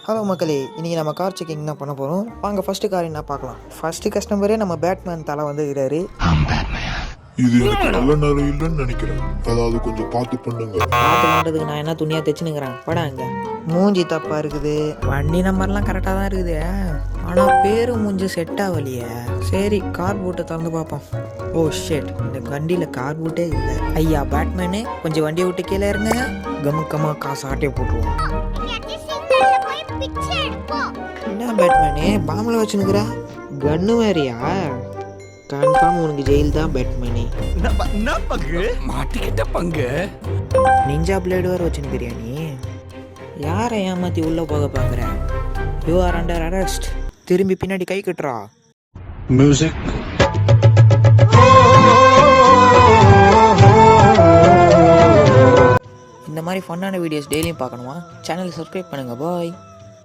Hello மக்களே, இன்றைக்கி நம்ம கார் செக்கிங் தான் பண்ண போகிறோம். வாங்க ஃபஸ்ட்டு கார் என்ன பார்க்கலாம். ஃபஸ்ட்டு கஸ்டமரே நம்ம பேட்மேன் தலை வந்துக்கிறாரு. இது எனக்கு நல்ல நேரம் இல்லைன்னு நினைக்கிறேன். அதாவது கொஞ்சம் பார்த்து பண்ணுங்க. பார்த்து பண்ணுறதுக்கு நான் என்ன துணியாக தைச்சுனுங்கிறேன். படா அங்கே மூஞ்சி தப்பாக இருக்குது. வண்டி நம்பர்லாம் கரெக்டாக தான் இருக்குது, ஆனால் பேரு மூஞ்சி செட் ஆகலையே. சரி, கார் பூட்டை திறந்து பார்ப்போம். ஓ ஷேட், இந்த வண்டியில் கார் பூட்டே இல்லை. ஐயா பேட்மேனு, கொஞ்சம் வண்டியை விட்டு கீழே இருங்க. கமுக்கமாக காசு ஆட்டையை போட்டுருவோம். என்ன பேட்மேனு பாம்பில் வச்சுனுக்குறா? கன்னு வேறியா? கன்ஃபார்ம் உனக்கு ஜெயில் தான் பேட்மேனு. மாட்டிக்கிட்ட பங்கு நிஞ்சா பிளேடு வேறு வச்சுனுக்கிறியா நீ? யாரை ஏமாற்றி உள்ளே போக பார்க்குற? You are under arrest. திரும்பி பின்னாடி கை கட்டுறா. மியூசிக். இந்த மாதிரி ஃபன்னான வீடியோஸ் டெய்லியும் பார்க்கணுமா? சேனலை சப்ஸ்கிரைப் பண்ணுங்கள். பாய்.